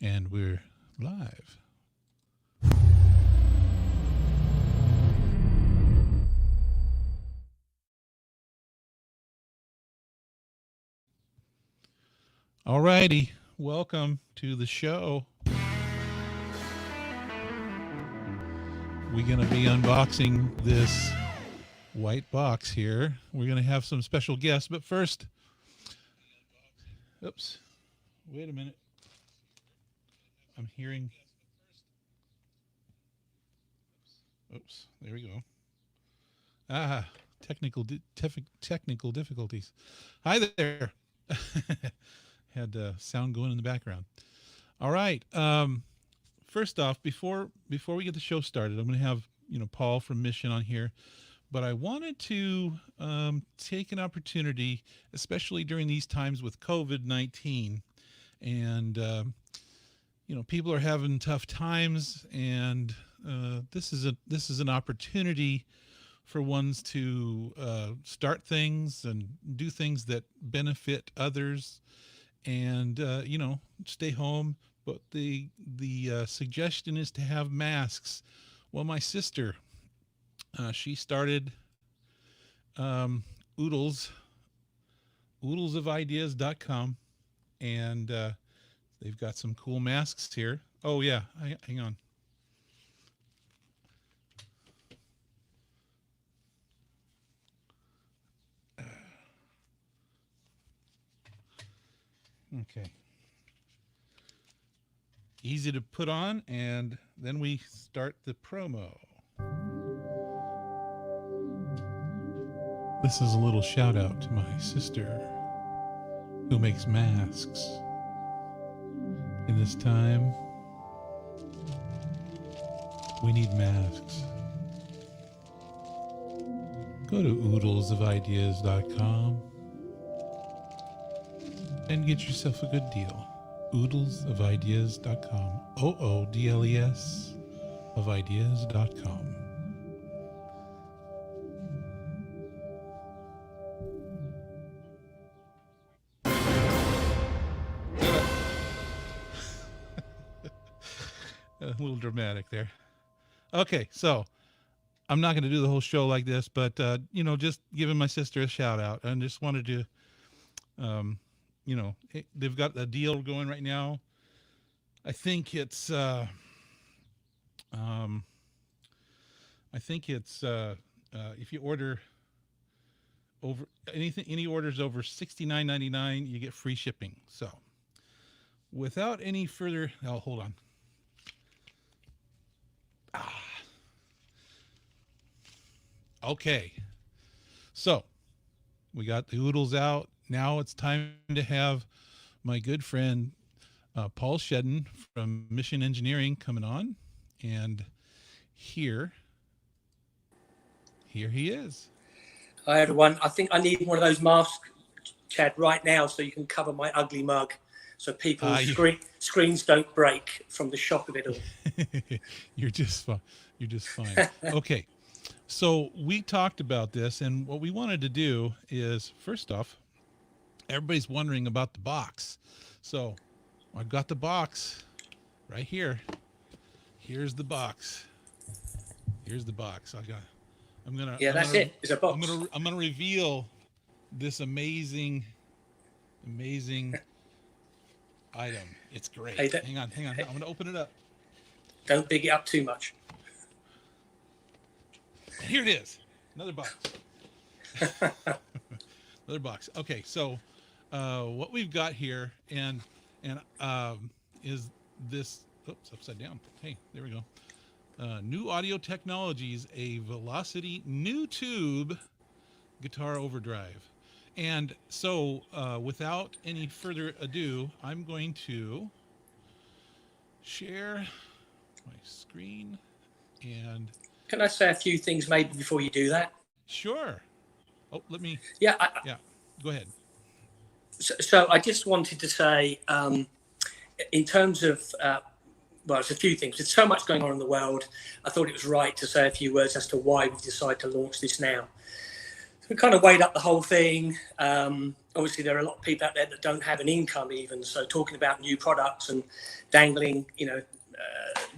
And we're live. All righty. Welcome to the show. We're going to be unboxing this white box here. We're going to have some special guests, but first, oops, wait a minute. I'm hearing, oops, there we go. Technical difficulties. Hi there. Had sound going in the background. All right. First off, before we get the show started, I'm going to have Paul from Mission on here, but I wanted to take an opportunity, especially during these times with COVID-19, and people are having tough times, and this is an opportunity for ones to start things and do things that benefit others. And stay home, but the suggestion is to have masks. Well, my sister, she started oodlesofideas.com, and they've got some cool masks here. Oh yeah, hang on. Okay. Easy to put on, and then we start the promo. This is a little shout out to my sister who makes masks. In this time, we need masks. Go to oodlesofideas.com and get yourself a good deal. oodlesofideas.com. OODLES of ideas.com. A little dramatic there. Okay, so I'm not going to do the whole show like this, but just giving my sister a shout out, and just wanted to they've got a deal going right now. I think it's if you order over any orders over $69.99, you get free shipping. So without any further, hold on. Okay. So we got the oodles out. Now it's time to have my good friend Paul Shedden from Mission Engineering coming on, and here he is. Hi everyone. I think I need one of those masks, Chad, right now, so you can cover my ugly mug, so people's screens don't break from the shock of it all. You're just fine. Okay, so we talked about this, and what we wanted to do is, first off, everybody's wondering about the box. So I've got the box right here. Here's the box. It's a box. I'm gonna reveal this amazing item. It's great. Hey, hang on. I'm gonna open it up. Don't big it up too much. Here it is. Another box. Another box. Okay, so what we've got here and is this, oops, upside down. Hey, there we go. NuAudio Technologies, a Velocity new tube guitar overdrive. And so without any further ado, I'm going to share my screen. And can I say a few things maybe before you do that? Sure. Oh, let me. Yeah. Go ahead. So I just wanted to say, in terms of, it's a few things. There's so much going on in the world. I thought it was right to say a few words as to why we decided to launch this now. we kind of weighed up the whole thing. Obviously, there are a lot of people out there that don't have an income even. So talking about new products and dangling,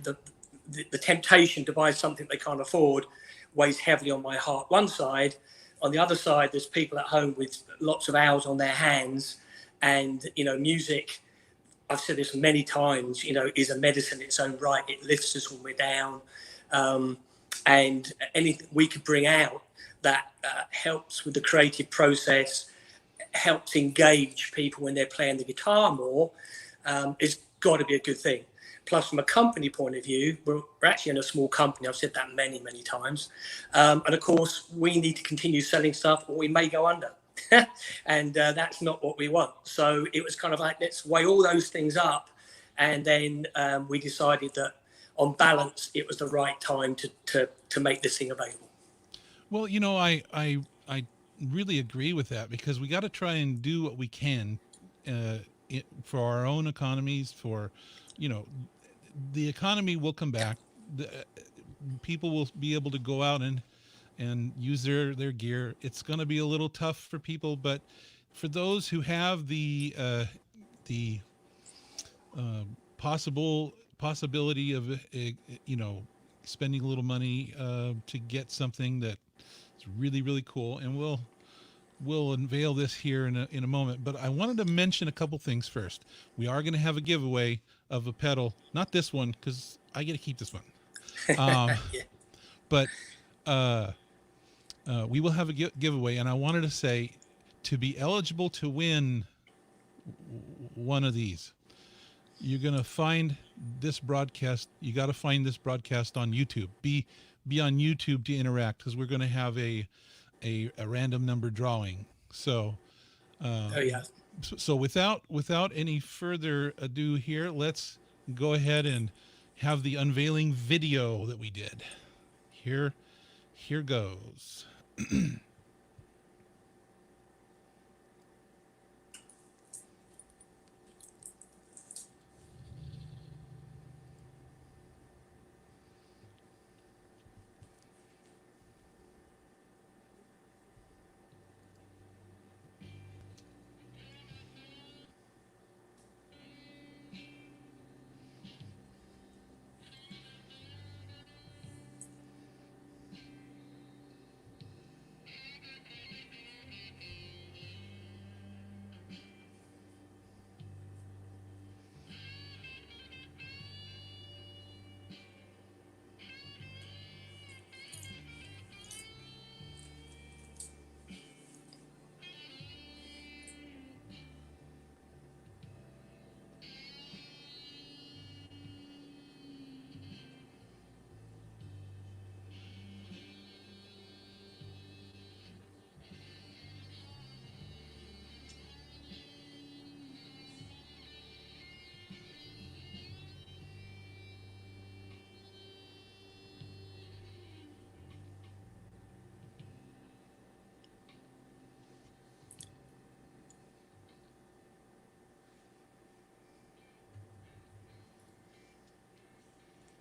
the temptation to buy something they can't afford weighs heavily on my heart. One side. On the other side, there's people at home with lots of hours on their hands, and music, I've said this many times, is a medicine in its own right. It lifts us when we're down, and anything we could bring out that helps with the creative process, helps engage people when they're playing the guitar more, is got to be a good thing. Plus, from a company point of view, we're actually in a small company. I've said that many, many times. And of course, we need to continue selling stuff or we may go under. And that's not what we want. So it was kind of like, let's weigh all those things up. And then we decided that on balance, it was the right time to make this thing available. Well, I really agree with that, because we got to try and do what we can for our own economies, for, the economy will come back. People will be able to go out and use their gear. It's going to be a little tough for people, but for those who have the possibility of spending a little money to get something that's really, really cool, and we'll unveil this here in a moment. But I wanted to mention a couple things first. We are going to have a giveaway of a pedal, not this one, because I get to keep this one. Yeah. But we will have a giveaway, and I wanted to say, to be eligible to win one of these, you're going to find this broadcast. You got to find this broadcast on YouTube. Be on YouTube to interact, because we're going to have a random number drawing. So, Oh yeah. So without any further ado here, let's go ahead and have the unveiling video that we did. Here goes.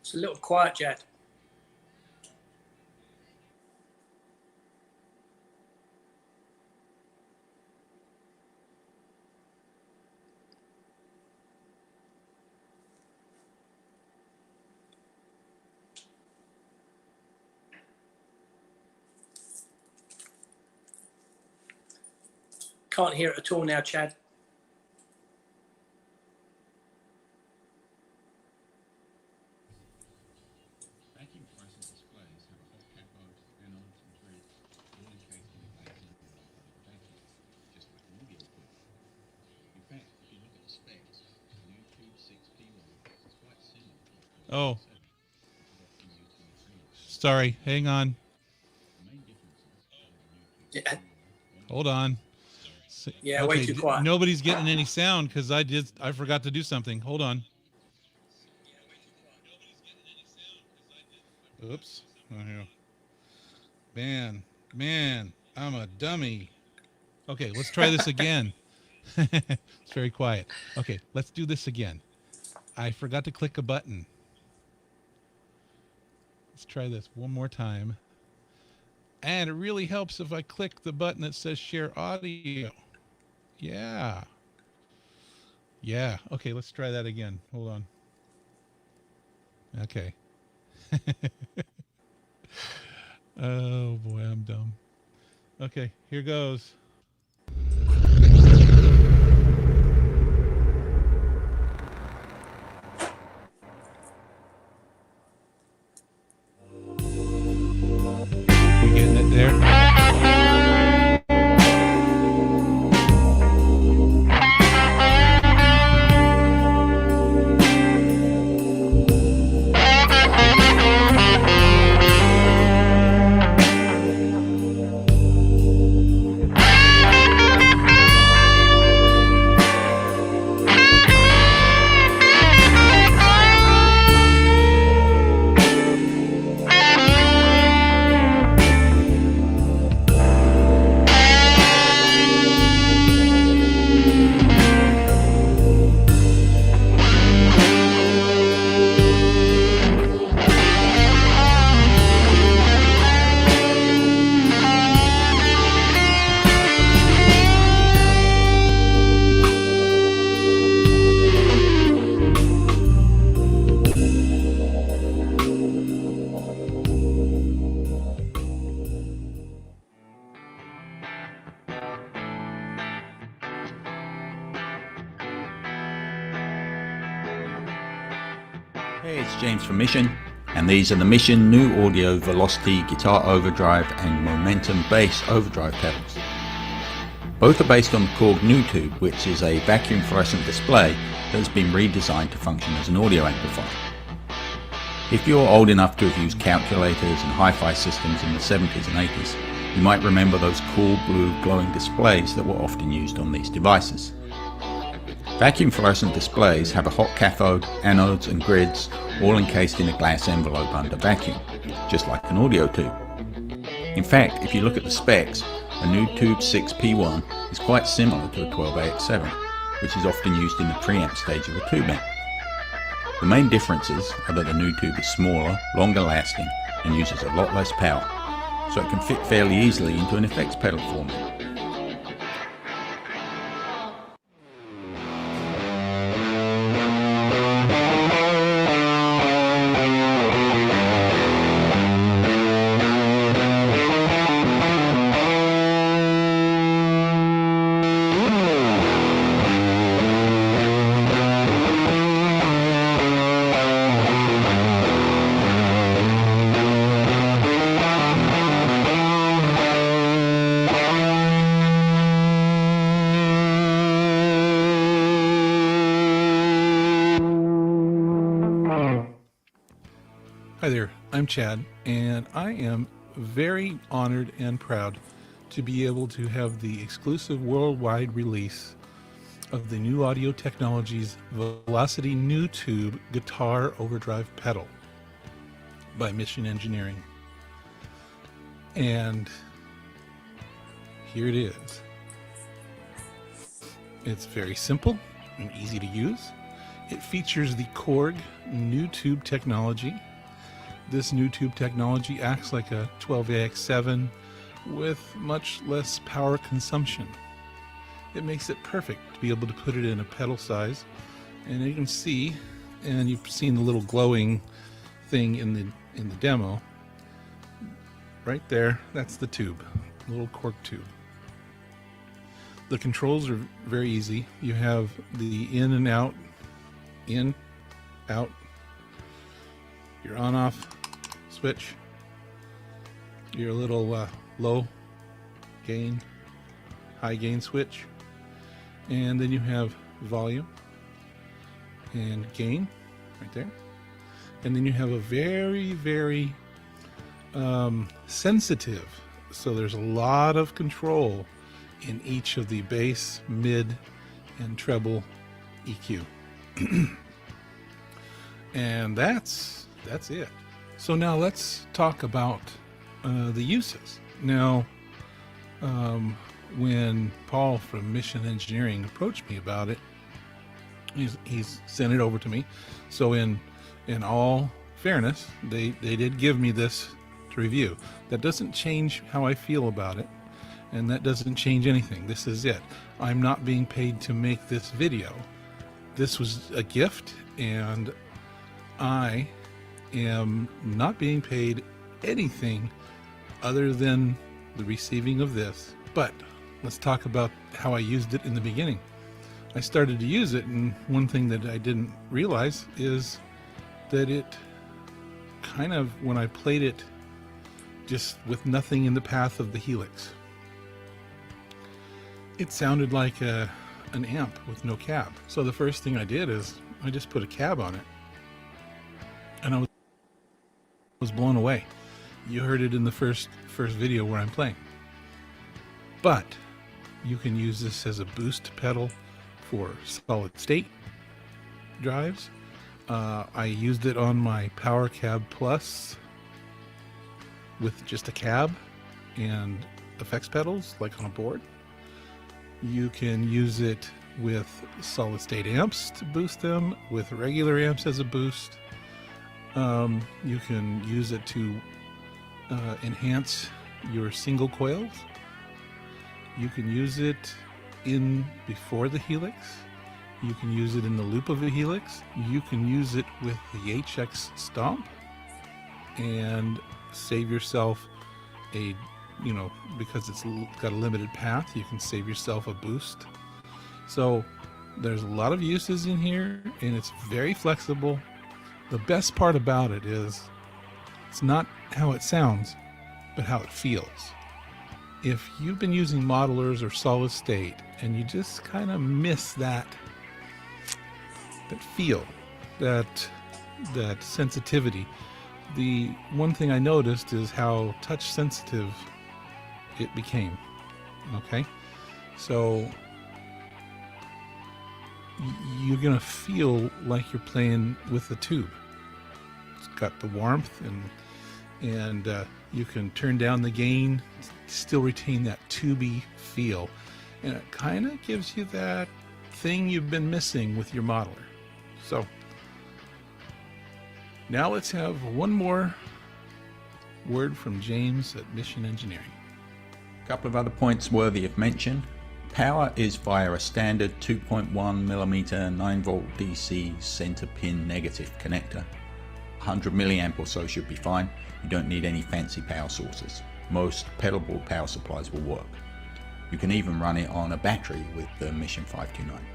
It's a little quiet, Jed. Can't hear it at all now, Chad. Oh, sorry. Hang on. Yeah. Hold on. Yeah, way too quiet. Nobody's getting any sound because I forgot to do something. Hold on. Oops. Oh, here. Man, I'm a dummy. Okay, let's try this again. It's very quiet. Okay, let's do this again. I forgot to click a button. Let's try this one more time. And it really helps if I click the button that says share audio. Yeah. Yeah. Okay, let's try that again. Hold on. Okay. Oh boy, I'm dumb. Okay, here goes. You getting it there? Hey, it's James from Mission, and these are the Mission NuAudio Velocity Guitar Overdrive and Momentum Bass Overdrive pedals. Both are based on the Korg NuTube, which is a vacuum fluorescent display that has been redesigned to function as an audio amplifier. If you're old enough to have used calculators and hi-fi systems in the 70s and 80s, you might remember those cool blue glowing displays that were often used on these devices. Vacuum fluorescent displays have a hot cathode, anodes and grids all encased in a glass envelope under vacuum, just like an audio tube. In fact, if you look at the specs, a NuTube 6P1 is quite similar to a 12AX7, which is often used in the preamp stage of a tube amp. The main differences are that the NuTube is smaller, longer lasting and uses a lot less power, so it can fit fairly easily into an effects pedal format. Hi there, I'm Chad, and I am very honored and proud to be able to have the exclusive worldwide release of the NuAudio Technologies Velocity NuTube Guitar Overdrive Pedal by Mission Engineering. And here it is. It's very simple and easy to use. It features the Korg NuTube technology. This NuTube technology acts like a 12AX7 with much less power consumption. It makes it perfect to be able to put it in a pedal size, and you can see, and you've seen the little glowing thing in the demo right there. That's the tube, the little cork tube. The controls are very easy. You have the in and out, in, out, your on off switch, your little low gain, high gain switch, and then you have volume and gain right there, and then you have a very sensitive, so there's a lot of control in each of the bass, mid, and treble EQ. And that's it. So now let's talk about the uses. Now, when Paul from Mission Engineering approached me about it, he's sent it over to me. So in all fairness, they did give me this to review. That doesn't change how I feel about it, and that doesn't change anything. This is it. I'm not being paid to make this video. This was a gift, and I am not being paid anything other than the receiving of this. But let's talk about how I used it in the beginning. I started to use it, and one thing that I didn't realize is that it kind of, when I played it just with nothing in the path of the helix, it sounded like an amp with no cab. So the first thing I did is I just put a cab on it, and I was blown away. You heard it in the first video where I'm playing. But you can use this as a boost pedal for solid state drives. I used it on my Power Cab Plus with just a cab and effects pedals like on a board. You can use it with solid state amps to boost them, with regular amps as a boost. You can use it to enhance your single coils. You can use it in before the helix. You can use it in the loop of a helix. You can use it with the HX Stomp and save yourself a, because it's got a limited path, you can save yourself a boost. So there's a lot of uses in here, and it's very flexible. The best part about it is it's not how it sounds, but how it feels. If you've been using modelers or solid state and you just kind of miss that feel, that sensitivity, the one thing I noticed is how touch sensitive it became. Okay, so you're gonna feel like you're playing with the tube. It's got the warmth, and you can turn down the gain, still retain that tubey feel, and it kind of gives you that thing you've been missing with your modeler. So now let's have one more word from James at Mission Engineering. A couple of other points worthy of mention. Power is via a standard 2.1mm 9 volt DC center pin negative connector. 100 milliamp or so should be fine. You don't need any fancy power sources. Most pedalboard power supplies will work. You can even run it on a battery with the Mission 529.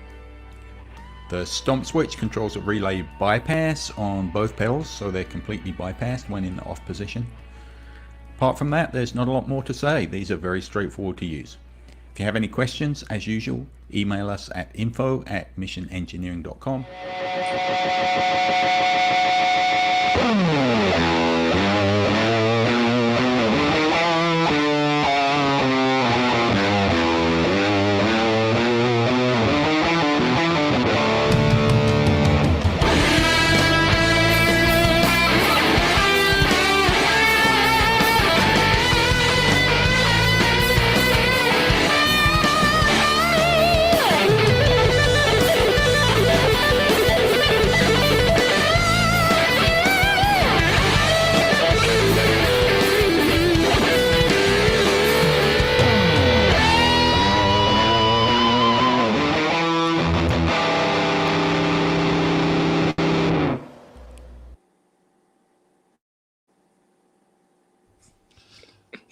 The stomp switch controls a relay bypass on both pedals, so they're completely bypassed when in the off position. Apart from that, there's not a lot more to say. These are very straightforward to use. If you have any questions, as usual, email us at info@missionengineering.com.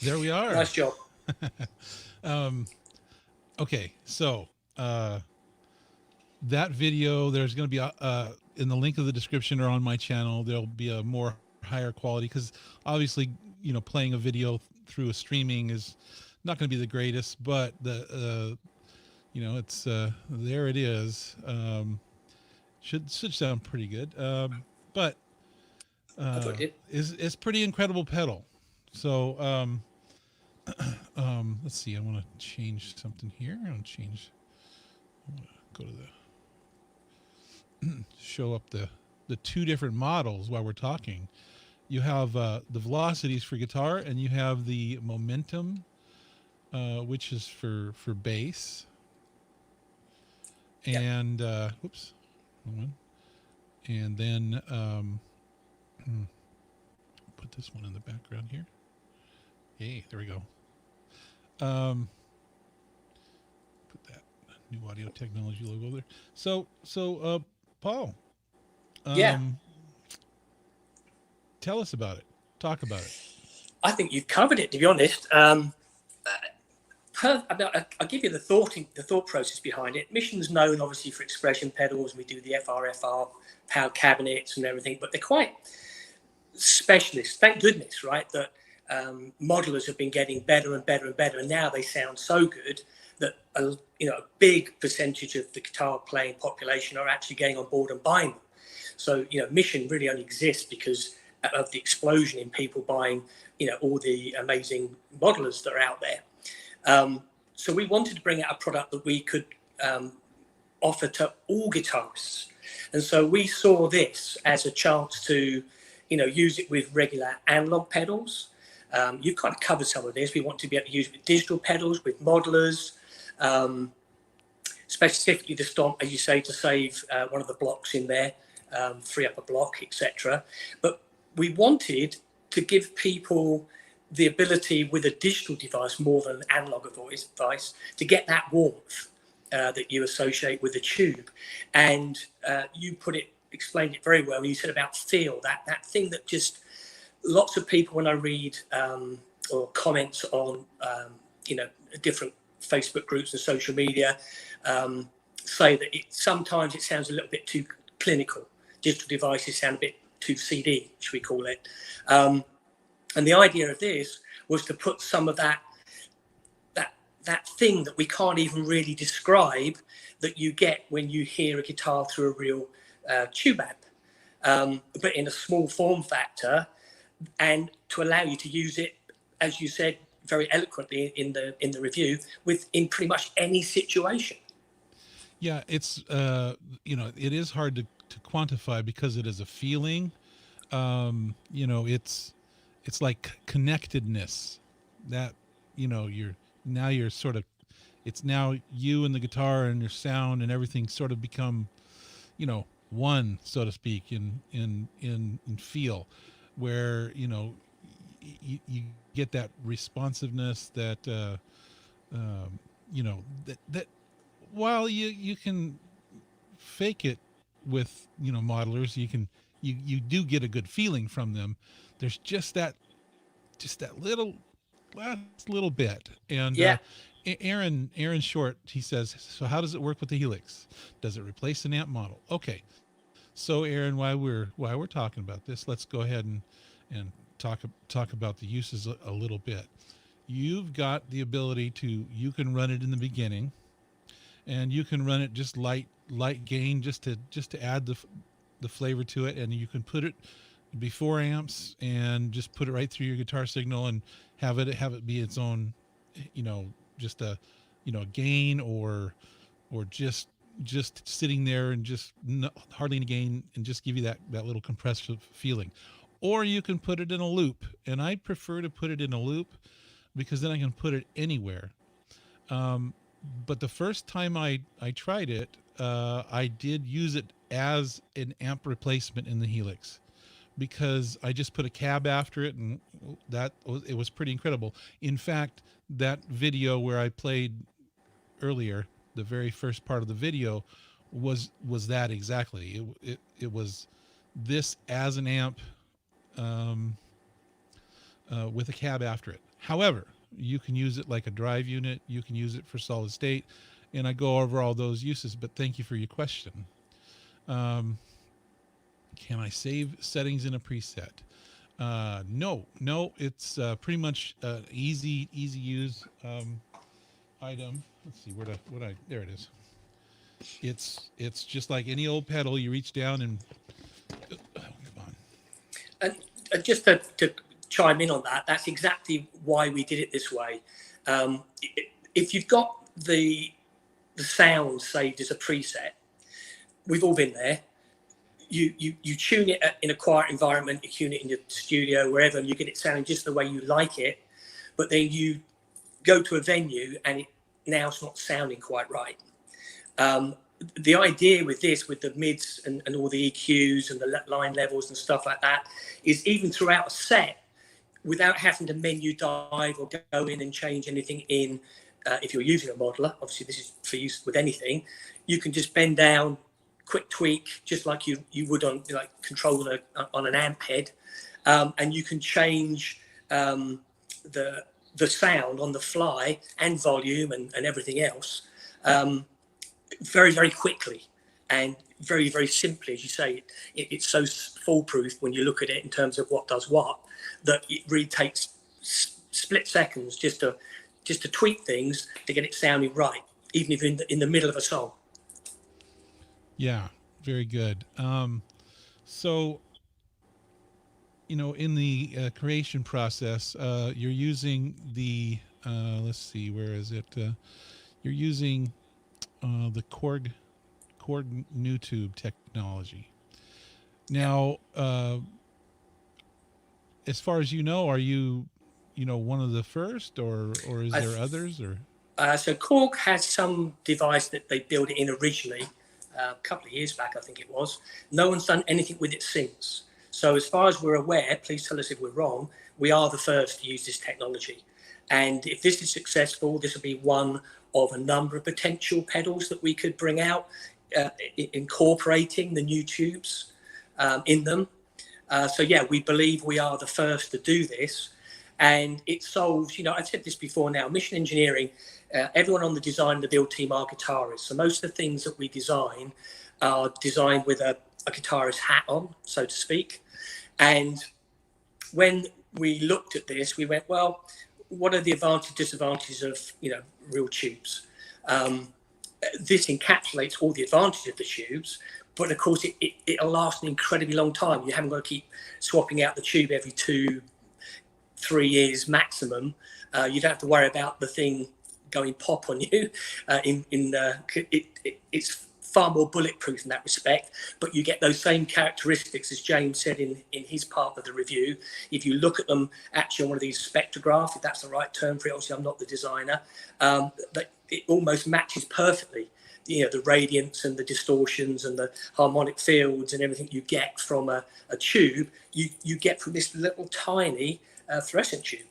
There we are. Nice job. Okay, so that video, there's going to be in the link of the description or on my channel, there'll be a more higher quality, because obviously, playing a video through a streaming is not going to be the greatest, but the it's there it is. Should sound pretty good. But is pretty incredible pedal. So let's see, I want to change something here. I want to go to the show up the two different models while we're talking. You have the velocities for guitar, and you have the momentum, which is for bass. And whoops, one. And then put this one in the background here. Hey, there we go. Put that NuAudio technology logo there. So, Paul, Yeah, tell us about it. Talk about it. I think you've covered it, to be honest. I'll give you the thought process behind it. Mission's known, obviously, for expression pedals. We do the FRFR, power cabinets and everything, but they're quite specialist. Thank goodness, right, that modelers have been getting better and better and better, and now they sound so good that a big percentage of the guitar playing population are actually getting on board and buying them. So Mission really only exists because of the explosion in people buying all the amazing modelers that are out there. So we wanted to bring out a product that we could offer to all guitarists, and so we saw this as a chance to use it with regular analog pedals. You've kind of covered some of this. We want to be able to use it with digital pedals, with modelers, specifically the stomp, as you say, to save one of the blocks in there, free up a block, etc. But we wanted to give people the ability with a digital device more than an analog device to get that warmth that you associate with the tube. And you explained it very well. You said about feel, that thing that just lots of people, when I read or comments on different Facebook groups and social media, say that sometimes it sounds a little bit too clinical. Digital devices sound a bit too CD, should we call it? And the idea of this was to put some of that thing that we can't even really describe that you get when you hear a guitar through a real tube amp, but in a small form factor, and to allow you to use it, as you said very eloquently in the review, in pretty much any situation. Yeah, it's it is hard to quantify because it is a feeling. It's like connectedness that you're sort of, it's now you and the guitar and your sound and everything sort of become one, so to speak, in feel, where you get that responsiveness that that while you can fake it with modelers, you do get a good feeling from them. There's just that last little bit. And Yeah. Aaron Short, he says, so how does it work with the Helix? Does it replace an amp model? Okay, so Aaron, while we're talking about this, let's go ahead and talk about the uses a little bit. You've got the ability you can run it in the beginning, and you can run it just light gain, just to add the flavor to it, and you can put it before amps and just put it right through your guitar signal and have it be its own, just a gain or just sitting there and just hardly any gain and just give you that little compressive feeling. Or you can put it in a loop, and I prefer to put it in a loop because then I can put it anywhere. But the first time I tried it, I did use it as an amp replacement in the Helix, because I just put a cab after it, and it was pretty incredible. In fact, that video where I played earlier, the very first part of the video, was that exactly. It was this as an amp with a cab after it. However, you can use it like a drive unit. You can use it for solid state, and I go over all those uses. But thank you for your question. Can I save settings in a preset? No, it's pretty much easy use item. Let's see there it is. It's just like any old pedal. You reach down and come on. And just to chime in on that, that's exactly why we did it this way. If you've got the sound saved as a preset, we've all been there. You tune it in a quiet environment, you tune it in your studio, wherever, and you get it sounding just the way you like it. But then you go to a venue and it's not sounding quite right. The idea with this, with the mids and all the EQs and the line levels and stuff like that, is even throughout a set, without having to menu dive or go in and change anything in. If you're using a modeler, obviously this is for use with anything, you can just bend down, quick tweak, just like you would on like control on an amp head, and you can change the sound on the fly and volume and everything else very, very quickly and very, very simply. As you say, it's so foolproof when you look at it in terms of what does what, that it really takes split seconds just to tweak things to get it sounding right, even if in the middle of a song. Yeah, very good. So, in the creation process, you're using the, let's see, where is it? You're using the Korg NuTube technology. Now, as far as you know, are you one of the first, or is there others? Or so Korg has some device that they built it in originally a couple of years back, I think it was. No one's done anything with it since. So as far as we're aware, please tell us if we're wrong, we are the first to use this technology. And if this is successful, this will be one of a number of potential pedals that we could bring out, incorporating the new tubes in them. So yeah, we believe we are the first to do this. And it solves, I've said this before now, Mission Engineering, everyone on the design and the build team are guitarists. So most of the things that we design are designed with a guitarist hat on, so to speak. And when we looked at this, we went, well, what are the advantages, disadvantages of, real tubes? This encapsulates all the advantages of the tubes, but of course it'll last an incredibly long time. You haven't got to keep swapping out the tube every 2-3 years maximum. You don't have to worry about the thing going pop on you. It's far more bulletproof in that respect, but you get those same characteristics as James said in his part of the review. If you look at them actually on one of these spectrographs, if that's the right term for it, obviously I'm not the designer, but it almost matches perfectly, the radiance and the distortions and the harmonic fields and everything you get from a tube, you get from this little tiny fluorescent tube.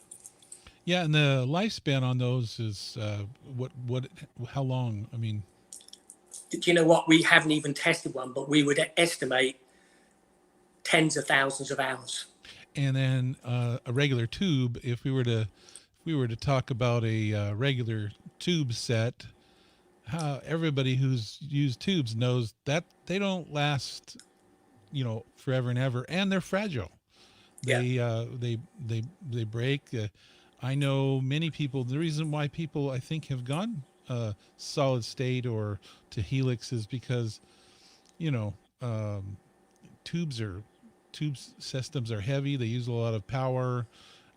Yeah, and the lifespan on those is how long? I mean, do you know what? We haven't even tested one, but we would estimate tens of thousands of hours. And then a regular tube, if we were to talk about a regular tube set, everybody who's used tubes knows that they don't last, forever and ever, and they're fragile. They break. I know many people. The reason why people, I think, have gone solid state or to helix is because, tube systems are heavy. They use a lot of power,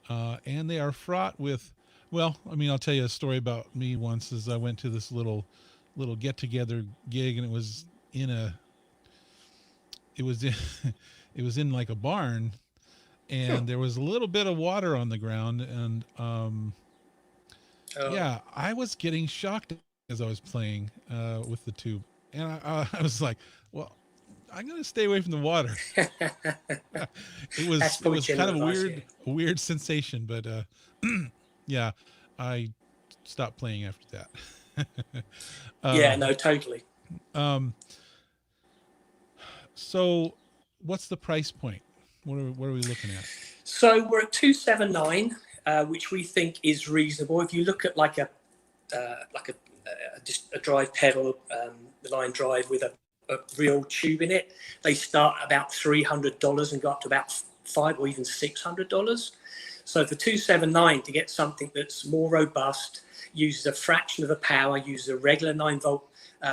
and they are fraught with. Well, I mean, I'll tell you a story about me once. As I went to this little get together gig, and it was in like a barn. And there was a little bit of water on the ground, and yeah, I was getting shocked as I was playing with the tube, and I was like, "Well, I'm gonna stay away from the water." It was kind of a weird sensation, but yeah, I stopped playing after that. Yeah, no, totally. So, what's the price point? What are we looking at? So we're at $279, which we think is reasonable. If you look at just a drive pedal, the line drive with a real tube in it, they start at about $300 and go up to about $500 or even $600. So for $279 to get something that's more robust, uses a fraction of the power, uses a regular 9-volt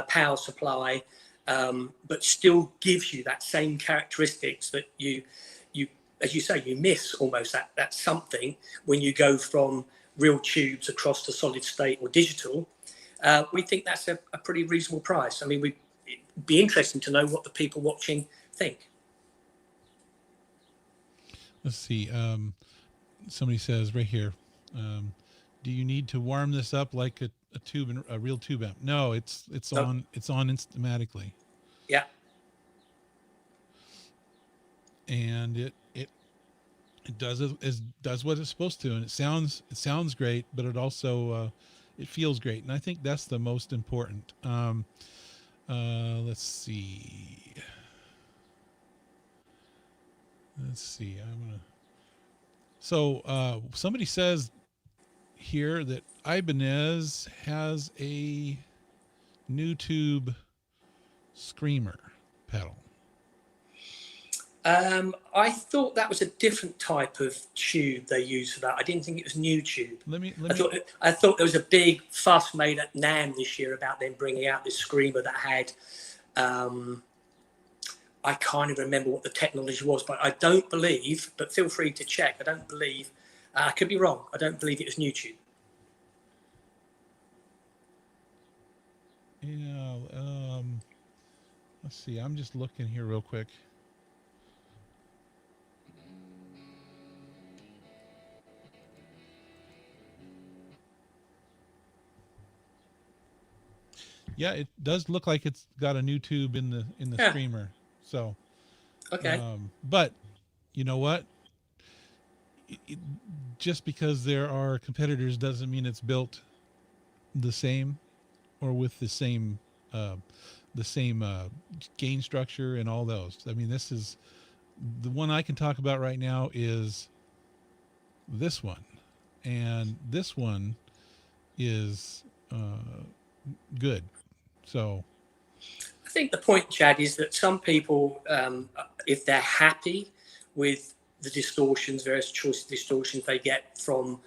power supply, but still gives you that same characteristics that you as you say, you miss almost that something when you go from real tubes across to solid state or digital. We think that's a pretty reasonable price. I mean, it'd be interesting to know what the people watching think. Let's see. Somebody says right here, do you need to warm this up like a tube, a real tube amp? No, it's on automatically. Yeah. And it It does what it's supposed to, and it sounds great, but it also it feels great, and I think that's the most important. Let's see. I'm gonna. So somebody says here that Ibanez has a NuTube Screamer pedal. I thought that was a different type of tube they used for that. I didn't think it was NuTube. I thought there was a big fuss made at NAMM this year about them bringing out this Screamer that had. I can't even remember what the technology was, but I don't believe. But feel free to check. I don't believe. I could be wrong. I don't believe it was NuTube. Yeah. Let's see. I'm just looking here real quick. Yeah, it does look like it's got a NuTube in the Screamer. So, okay. But you know what? Just because there are competitors doesn't mean it's built the same or with the same gain structure and all those. I mean, this is the one I can talk about right now is this one, and this one is good. So I think the point, Chad, is that some people, if they're happy with the distortions, various choice distortions they get from,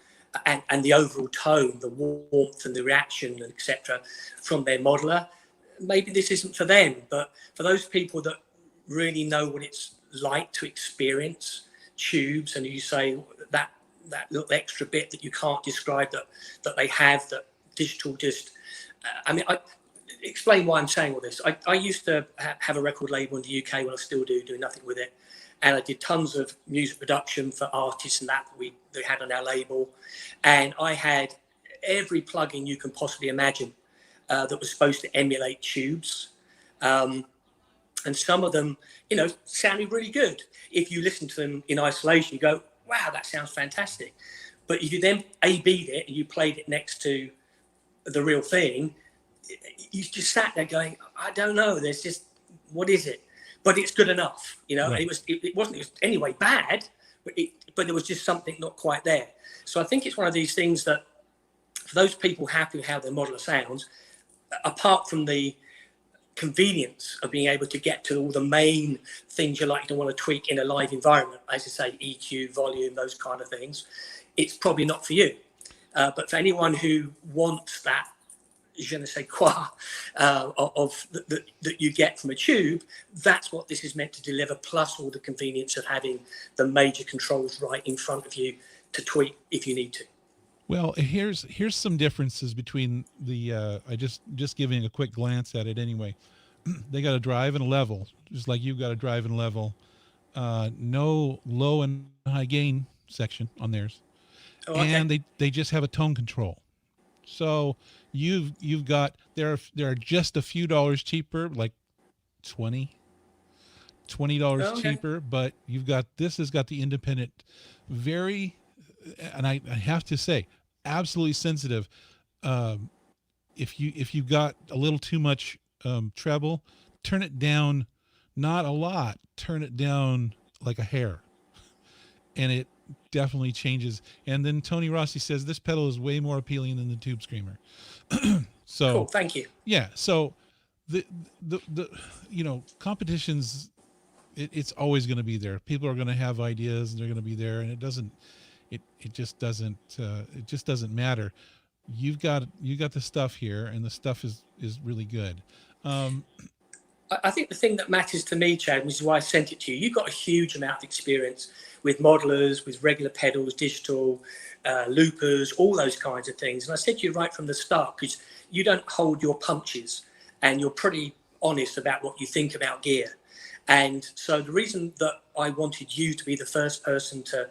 and the overall tone, the warmth and the reaction, etc., from their modeler, maybe this isn't for them. But for those people that really know what it's like to experience tubes, and you say that little extra bit that you can't describe that they have, that digital just, explain why I'm saying all this. I used to have a record label in the UK, when I still do nothing with it. And I did tons of music production for artists and that they had on our label. And I had every plugin you can possibly imagine that was supposed to emulate tubes. And some of them, sounded really good. If you listen to them in isolation, you go, wow, that sounds fantastic. But if you then A-B'd it and you played it next to the real thing, you just sat there going, I don't know. There's just, what is it? But it's good enough, Right. It wasn't anyway bad, but there was just something not quite there. So I think it's one of these things that for those people happy with how their modeler sounds, apart from the convenience of being able to get to all the main things you like to want to tweak in a live environment, as I say, EQ, volume, those kind of things, it's probably not for you. But for anyone who wants that, je ne sais quoi, that you get from a tube, that's what this is meant to deliver, plus all the convenience of having the major controls right in front of you to tweak if you need to. Well, here's some differences between the I just giving a quick glance at it anyway. They got a drive and a level, just like you've got a drive and level. No low and high gain section on theirs. Oh, okay. And they just have a tone control. So you've got there are just a few dollars cheaper, like $20 cheaper, but this has got the independent, very, and I have to say, absolutely sensitive. If you've got a little too much treble, turn it down, not a lot, turn it down like a hair, and it definitely changes. And then Tony Rossi says this pedal is way more appealing than the Tube Screamer. So cool, thank you. Yeah, so the competitions, it's always going to be there. People are going to have ideas and they're going to be there, and it just doesn't matter. You've got the stuff here, and the stuff is really good. I think the thing that matters to me, Chad, which is why I sent it to you, you've got a huge amount of experience with modelers, with regular pedals, digital, loopers, all those kinds of things. And I said to you right from the start, because you don't hold your punches and you're pretty honest about what you think about gear. And so the reason that I wanted you to be the first person to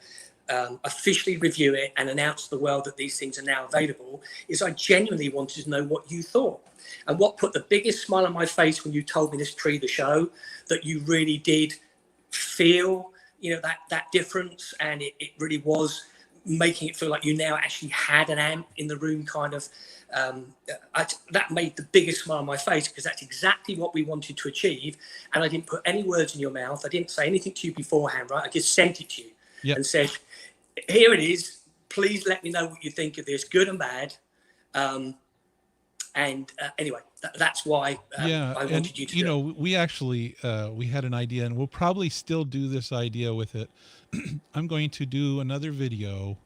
officially review it and announce to the world that these things are now available is I genuinely wanted to know what you thought. And what put the biggest smile on my face when you told me this pre the show, that you really did feel you know, that difference, and it really was making it feel like you now actually had an amp in the room, kind of. That made the biggest smile on my face, because that's exactly what we wanted to achieve. And I didn't put any words in your mouth. I didn't say anything to you beforehand, right? I just sent it to you and said, here it is. Please let me know what you think of this, good and bad. Anyway, that's why I wanted you to you do know, it. we actually we had an idea, and we'll probably still do this idea with it. I'm going to do another video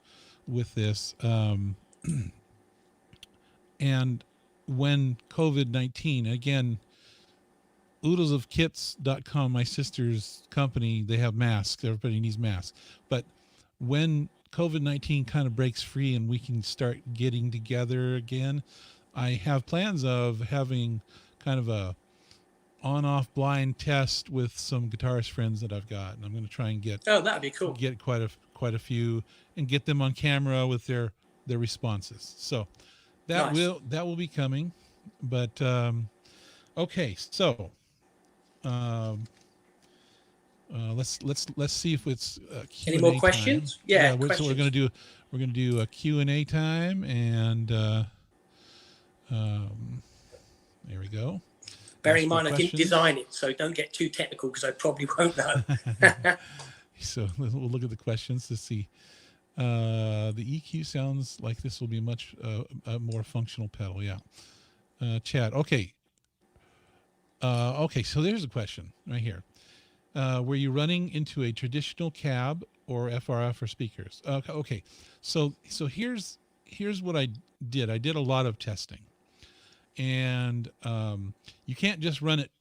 with this. And when COVID-19, again, oodlesofkits.com, my sister's company, they have masks. Everybody needs masks. But when COVID-19 kind of breaks free and we can start getting together again, I have plans of having kind of a on-off blind test with some guitarist friends that I've got, and I'm going to try and get That'd be cool. Get quite a few and get them on camera with their responses. So that Nice. will be coming. But okay, so let's see if it's Q&A Any more time. questions? Yeah, So questions. we're gonna do a Q&A time, and there we go. Bearing in mind, I didn't design it, so don't get too technical, because I probably won't know. So we'll look at the questions to see. The EQ sounds like this will be much a more functional pedal. Yeah. Chat. Okay. Okay. So there's a question right here. Were you running into a traditional cab or FRF or speakers? Okay. So here's what I did. I did a lot of testing, and you can't just run it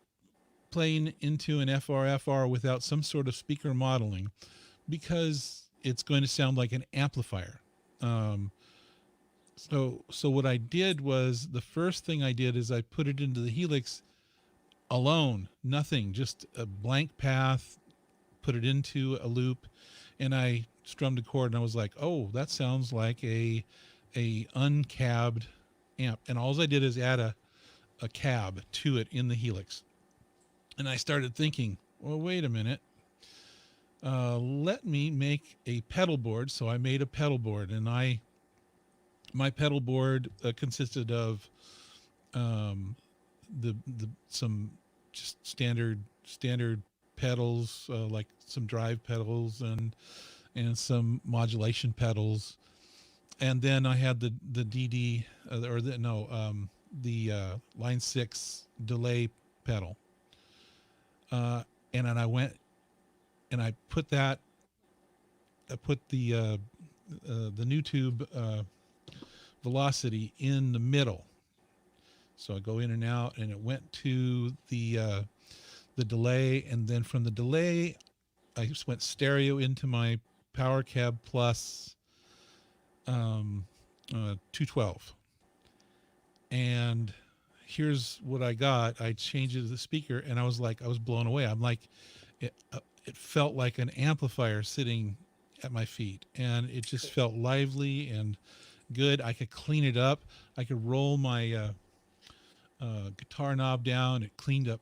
plain into an FRFR without some sort of speaker modeling, because it's going to sound like an amplifier. So what I did was, the first thing I did is I put it into the Helix alone, nothing, just a blank path, put it into a loop, and I strummed a chord, and I was like, oh, that sounds like a uncabbed amp. And all I did is add a cab to it in the Helix. And I started thinking, well, wait a minute. Let me make a pedal board. So I made a pedal board, and my pedal board consisted of some just standard pedals, like some drive pedals and some modulation pedals, and then I had the DD the line 6 delay pedal, and then I went and I put the NuTube velocity in the middle. So I go in and out, and it went to the delay, and then from the delay, I just went stereo into my Power Cab Plus 212. And here's what I got. I changed it to the speaker, and I was blown away. I'm like, it felt like an amplifier sitting at my feet, and it just felt lively and good. I could clean it up. I could roll my guitar knob down. It cleaned up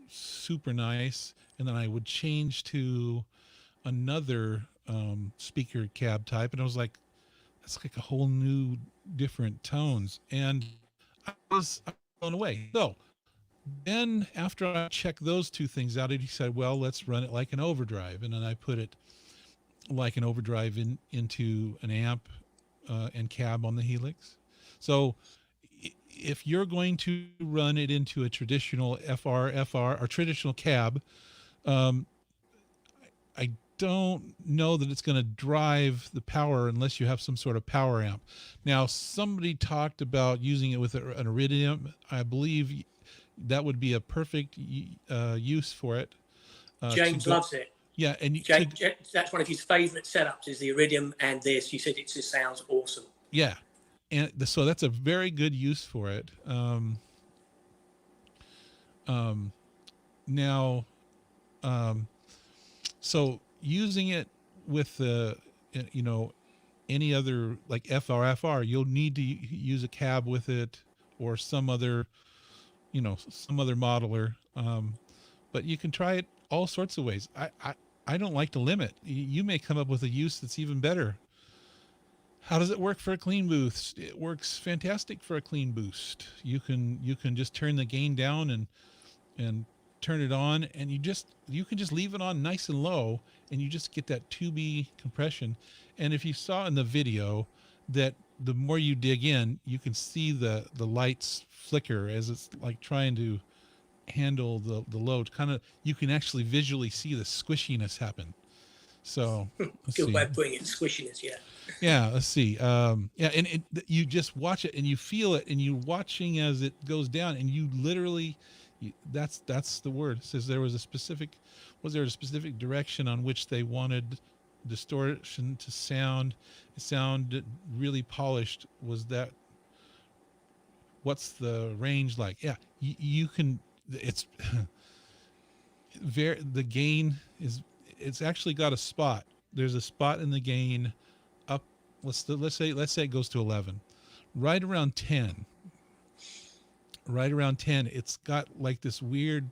super nice. And then I would change to another speaker cab type, and I was like, that's like a whole new different tones. And I was blown away. So then after I checked those two things out, he said, well, let's run it like an overdrive. And then I put it like an overdrive into an amp and cab on the Helix. So if you're going to run it into a traditional FR or traditional cab, I don't know that it's going to drive the power unless you have some sort of power amp. Now, somebody talked about using it with an Iridium. I believe that would be a perfect use for it. James loves it. Yeah, and that's one of his favorite setups, is the Iridium and this. He said it just sounds awesome. Yeah, and so that's a very good use for it. Now, so using it with any other like FRFR, you'll need to use a cab with it or some other modeler. But you can try it all sorts of ways. I don't like to limit. You may come up with a use that's even better. How does it work for a clean boost? It works fantastic for a clean boost. You can just turn the gain down and turn it on, and you can just leave it on nice and low, and you just get that 2B compression. And if you saw in the video that the more you dig in, you can see the lights flicker as it's like trying to handle the load. Kind of, you can actually visually see the squishiness happen. So good way of putting it, squishiness. Yeah, let's see. Yeah, and you just watch it and you feel it, and you're watching as it goes down, and you literally, that's the word. It says was there a specific direction on which they wanted distortion to sound really polished? Was that, what's the range like? Yeah, you can, it's the gain is, it's actually got a spot. There's a spot in the gain up. Let's say it goes to 11, right around 10. It's got like this weird,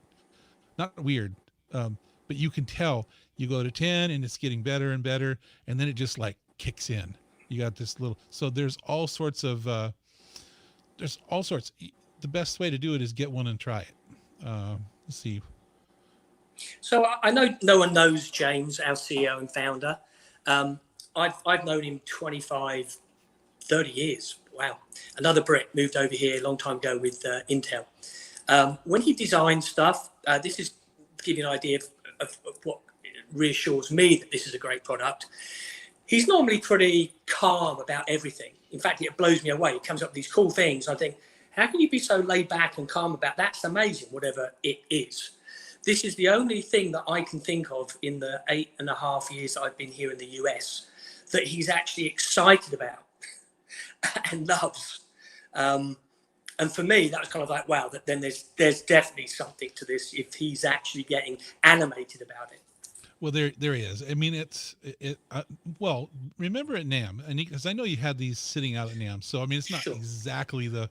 not weird, but you can tell you go to 10 and it's getting better and better, and then it just like kicks in. You got this little. So there's all sorts. The best way to do it is get one and try it. Let's see. So I know no one knows James, our CEO and founder. I've known him 25, 30 years. Wow. Another Brit moved over here a long time ago with Intel. When he designs stuff, this is to give you an idea of what reassures me that this is a great product. He's normally pretty calm about everything. In fact, it blows me away. He comes up with these cool things. I think, how can you be so laid back and calm about that? That's amazing, whatever it is. This is the only thing that I can think of in the 8.5 years that I've been here in the US that he's actually excited about and loves. And for me, that was kind of like, wow, that then there's definitely something to this if he's actually getting animated about it. Well, there is. I mean, well, remember at NAMM, and because I know you had these sitting out at NAMM, so I mean, it's not exactly the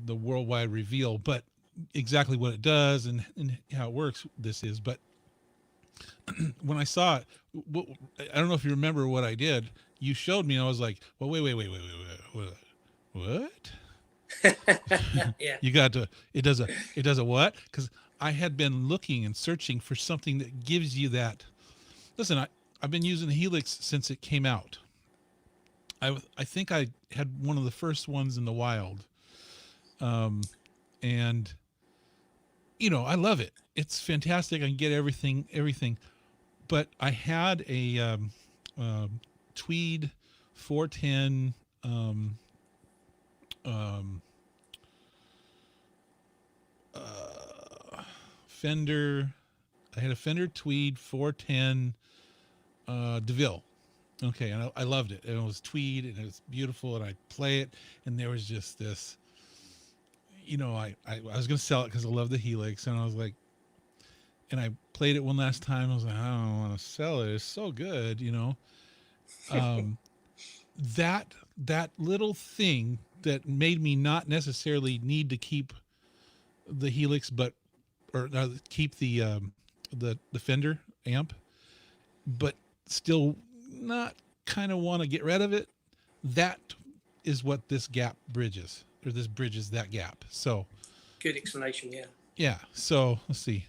worldwide reveal, but exactly what it does and how it works. This is, but when I saw it, I don't know if you remember what I did. You showed me, and I was like, well, wait, what? Yeah. You got to. It does a what? Because I had been looking and searching for something that gives you that. Listen, I've been using the Helix since it came out. I think I had one of the first ones in the wild, and I love it. It's fantastic. I can get everything. But I had a Tweed 410 Fender. I had a Fender Tweed 410 DeVille. Okay, and I loved it. And it was tweed, and it was beautiful, and I'd play it, and there was just this, I was going to sell it because I love the Helix, and I was like, and I played it one last time. I was like, I don't want to sell it. It's so good, that little thing that made me not necessarily need to keep the Helix, or keep the Fender amp, but still not kind of want to get rid of it. That is what this gap bridges, or this bridges that gap. So good explanation. Yeah. So let's see.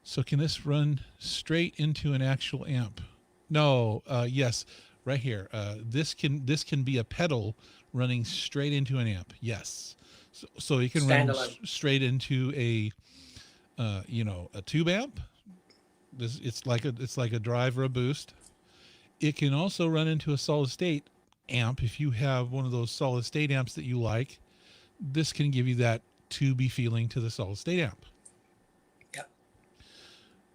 So can this run straight into an actual amp? No. Yes. Right here. This can be a pedal running straight into an amp. Yes. So it can run straight into a tube amp. It's like a drive or a boost. It can also run into a solid state amp if you have one of those solid state amps that you like. This can give you that tubey feeling to the solid state amp. Yep.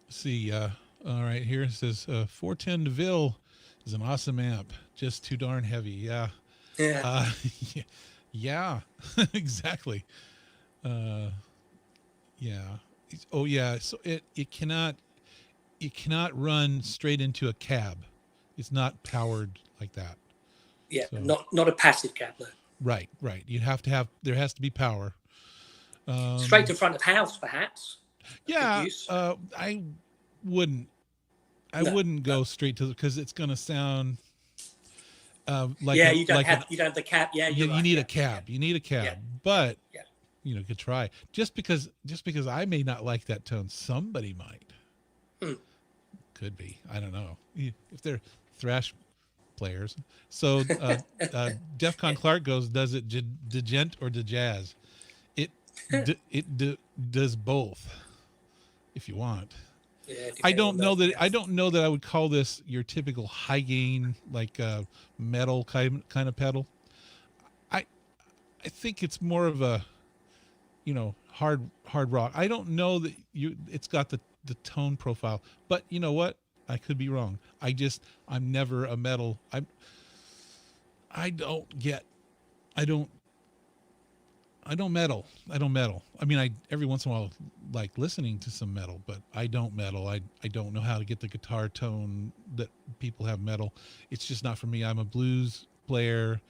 Let's see. All right, here it says 410 DeVille is an awesome amp, just too darn heavy. Yeah. Yeah. Yeah. Exactly. Yeah. Oh yeah. So it cannot run straight into a cab. It's not powered like that. Yeah. So, not a passive cab though. Right. You have to have. There has to be power. Straight to front of house, perhaps. Yeah. I wouldn't I wouldn't go straight to because it's going to sound like yeah, a, you don't like have the cab. Yeah, you right. need a cab. You need a cab, Yeah. but Yeah. you know, could try just because I may not like that tone. Somebody might. Could be. I don't know if they're thrash players. So Defcon Clark goes, does it degent or dejazz? It does both if you want. Yeah, I don't know that yeah. I don't know that I would call this your typical high gain like metal kind of pedal. I think it's more of a, you know, hard rock. I don't know that it's got the tone profile, but you know what? I could be wrong. I'm never a metal. I don't metal. I mean, I every once in a while like listening to some metal, but I don't metal. I don't know how to get the guitar tone that people have metal. It's just not for me. I'm a blues player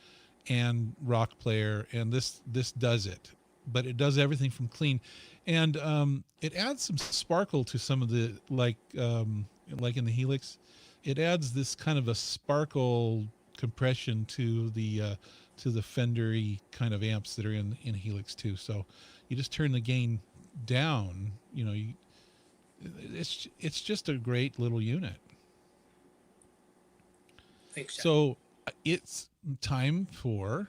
and rock player, and this does it. But it does everything from clean, and it adds some sparkle to some of the like in the Helix. It adds this kind of a sparkle compression to the Fender-y kind of amps that are in Helix too. So you just turn the gain down, you know, it's just a great little unit. Thanks, so it's time for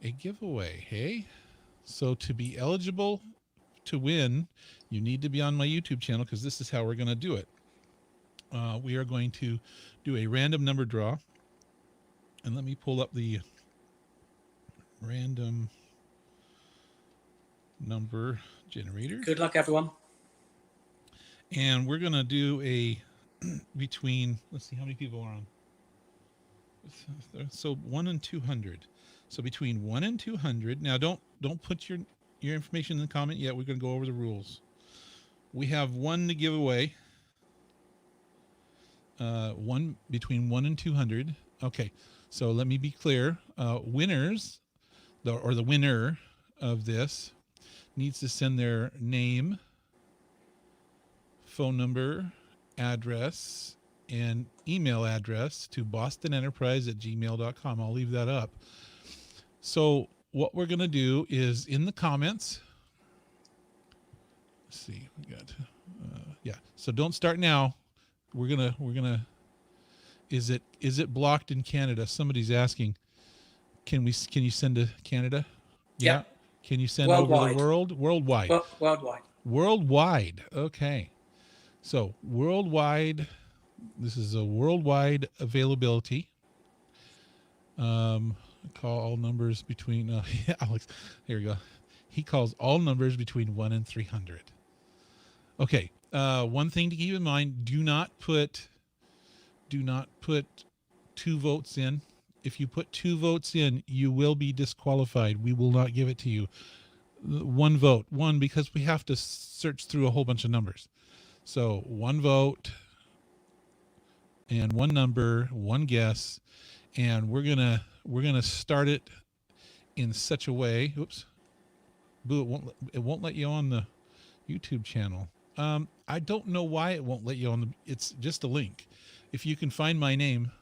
a giveaway. Hey, so to be eligible to win, you need to be on my YouTube channel, because this is how we're going to do it. We are going to do a random number draw, and let me pull up the random number generator. Good luck, everyone. And we're going to do a between, let's see how many people are on. So 1 and 200. So between 1 and 200. Now don't put your information in the comment yet. We're going to go over the rules. We have one to give away. One between 1 and 200. Okay, so let me be clear. Winners, the winner of this, needs to send their name, phone number, address, and email address to bostonenterprise@gmail.com. I'll leave that up. So what we're going to do is in the comments. Let's see, we got yeah. So don't start now. We're gonna. Is it blocked in Canada? Somebody's asking. Can you send to Canada? Yeah. Can you send worldwide. over the world? Worldwide. Worldwide. Worldwide. Okay. So worldwide. This is a worldwide availability. Call all numbers between. Alex, here we go. He calls all numbers between 1 and 300. Okay. One thing to keep in mind: do not put 2 votes in. If you put 2 votes in, you will be disqualified. We will not give it to you. 1 vote, because we have to search through a whole bunch of numbers. So 1 vote and 1 number, 1 guess, and we're gonna start it in such a way. Oops, boo! It won't let you on the YouTube channel. I don't know why it won't let you on the. It's just a link. If you can find my name,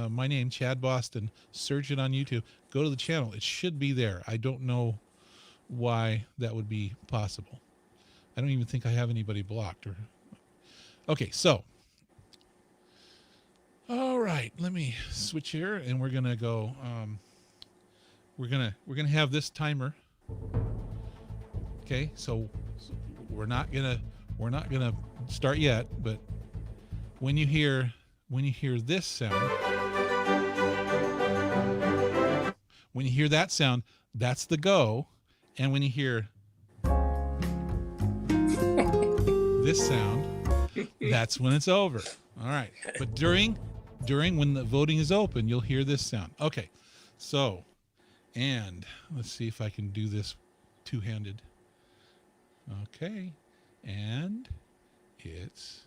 my name, Chad Boston, search it on YouTube, go to the channel. It should be there. I don't know why that would be possible. I don't even think I have anybody blocked. Okay, so. All right, let me switch here, and we're gonna go. We're gonna have this timer. Okay, so we're not gonna start yet, but when you hear this sound, when you hear that sound, that's the go, and when you hear this sound, that's when it's over. All right, but during when the voting is open, you'll hear this sound. Okay, so, and let's see if I can do this two-handed. Okay, and it's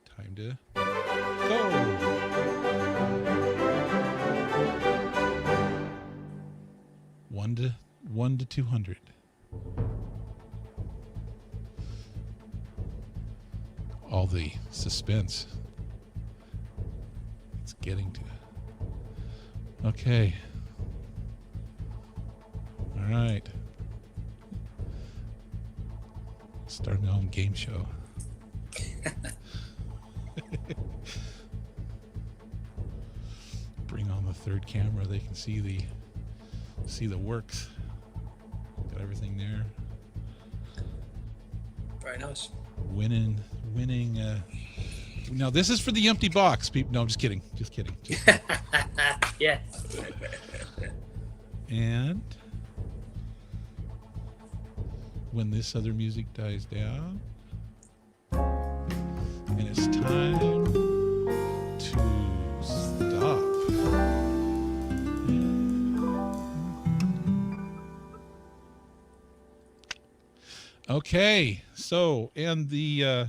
time to go. 1 1 to 200. All the suspense. It's getting to. Okay. All right. Starting our own game show. Bring on the third camera. They can see the works. Got everything there. Very nice. Winning. Now this is for the empty box, people. No, I'm just kidding. Yeah. And when this other music dies down, and it's time to stop. Okay, so and the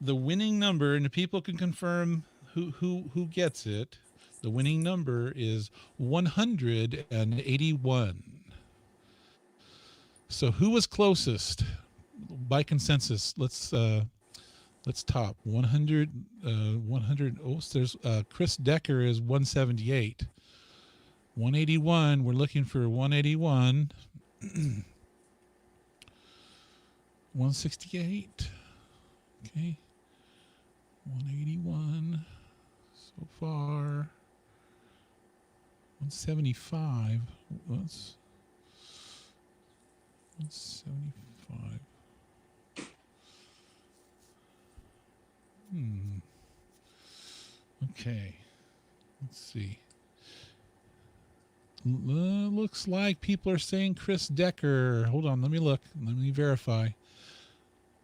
winning number, and the people can confirm who gets it. The winning number is 181. So who was closest by consensus? Let's top 100. 100. Oh, so there's Chris Decker is 178. 181. We're looking for 181. 168. Okay. 181 so far. 175. What's 175? Okay. Let's see. Looks like people are saying Chris Decker. Hold on, let me look. Let me verify.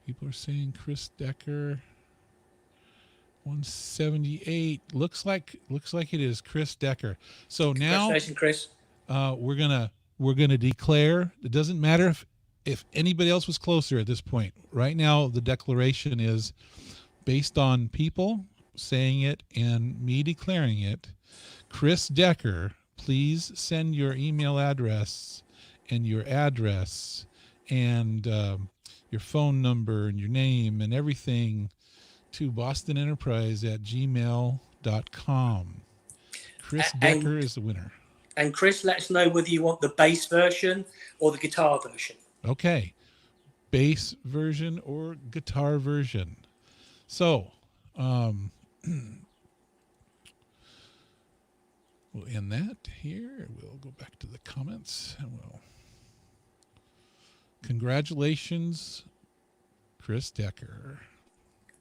People are saying Chris Decker. 178. Looks like it is Chris Decker. So now, congratulations, Chris. We're gonna declare. It doesn't matter if anybody else was closer at this point. Right now, the declaration is based on people saying it and me declaring it. Chris Decker, please send your email address and your address and your phone number and your name and everything to bostonenterprise@gmail.com. Chris Decker is the winner. And Chris, let us know whether you want the bass version or the guitar version. Okay. Bass version or guitar version. So, we'll end that here. We'll go back to the comments and we'll. Congratulations, Chris Decker.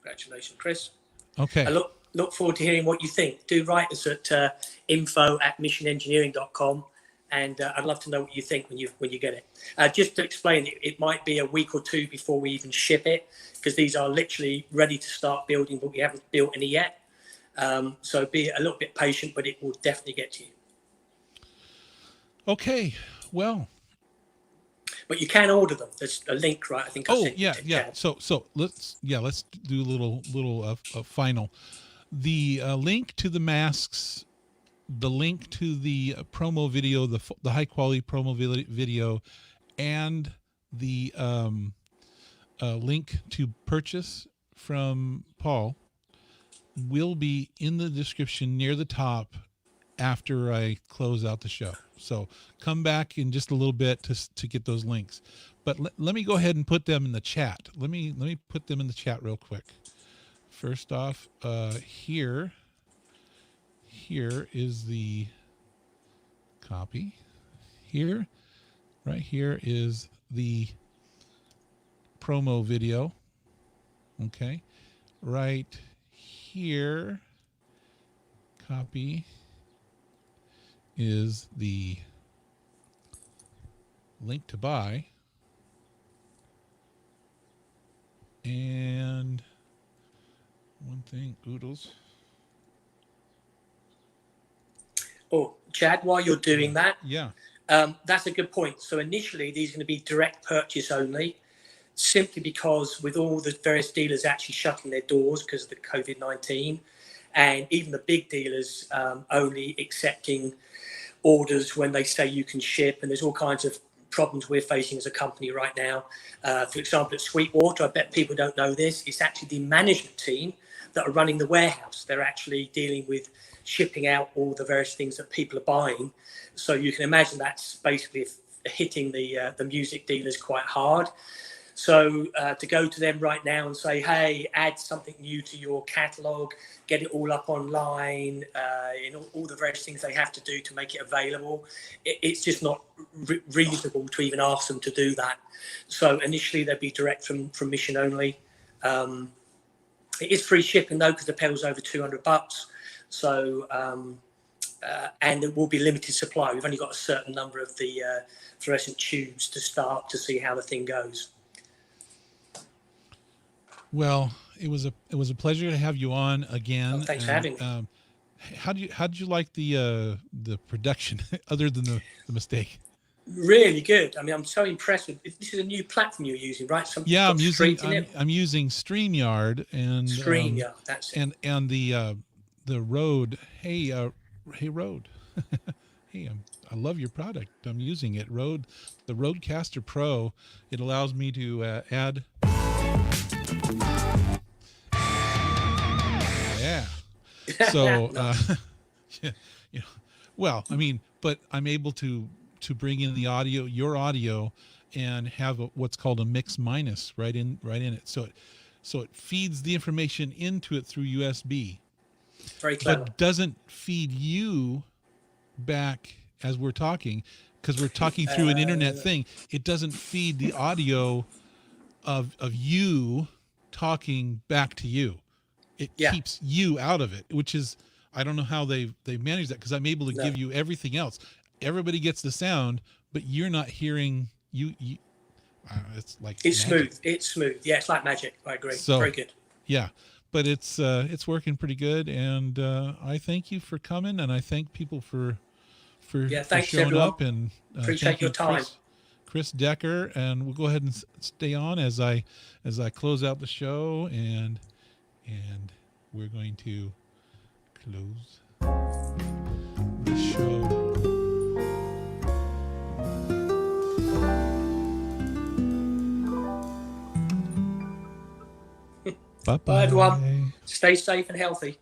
Congratulations, Chris. Okay. I look forward to hearing what you think. Do write us at info@missionengineering.com, and I'd love to know what you think when you get it. Just to explain, it might be a week or two before we even ship it, because these are literally ready to start building, but we haven't built any yet. So be a little bit patient, but it will definitely get to you. Okay. Well. But you can order them. There's a link, right? I think. Yeah. So let's do a little final. The link to the masks, the link to the promo video, the high quality promo video, and the link to purchase from Paul will be in the description near the top after I close out the show. So come back in just a little bit to get those links. But let me go ahead and put them in the chat. Let me put them in the chat real quick. First off, here is the copy. Right here is the promo video. Okay. Right here, copy is the link to buy, and one thing, oodles. Oh, Chad, while you're doing that, yeah, that's a good point. So initially, these are going to be direct purchase only, simply because with all the various dealers actually shutting their doors because of the COVID-19, and even the big dealers only accepting orders when they say you can ship, and there's all kinds of problems we're facing as a company right now. For example, at Sweetwater, I bet people don't know this, it's actually the management team that are running the warehouse. They're actually dealing with shipping out all the various things that people are buying. So you can imagine that's basically hitting the music dealers quite hard. So to go to them right now and say, hey, add something new to your catalog, get it all up online, all the various things they have to do to make it available, it's just not reasonable to even ask them to do that. So initially they'd be direct from Mission only. It is free shipping though, because the pedal's over $200. So, and it will be limited supply. We've only got a certain number of the fluorescent tubes to start to see how the thing goes. Well, it was a pleasure to have you on again. Oh, thanks for having me. How did you like the production other than the mistake? Really good. I mean, I'm so impressed with this. Is a new platform you're using, right? Yeah, I'm using StreamYard and StreamYard. That's it. And the Rode. Hey, Rode. Hey, I love your product. I'm using it. Rode, the Rodecaster Pro. It allows me to add. Yeah. So, yeah, well, I mean, but I'm able to bring in the audio, your audio, and have what's called a mix minus right in it. So it feeds the information into it through USB. Very clever. But doesn't feed you back as we're talking, because we're talking through an internet thing. It doesn't feed the audio of you talking back to you. It keeps you out of it, which is, I don't know how they've managed that, because I'm able to give you everything else. Everybody gets the sound, but you're not hearing you. It's like it's magic. smooth. It's smooth. Yeah, it's like magic. I agree. So, very good. Yeah, but it's working pretty good, and I thank you for coming, and I thank people for thanks showing everyone. up, and Appreciate your time. Chris Decker, and we'll go ahead and stay on as I close out the show, and we're going to close the show. Bye-bye. Bye everyone. Stay safe and healthy.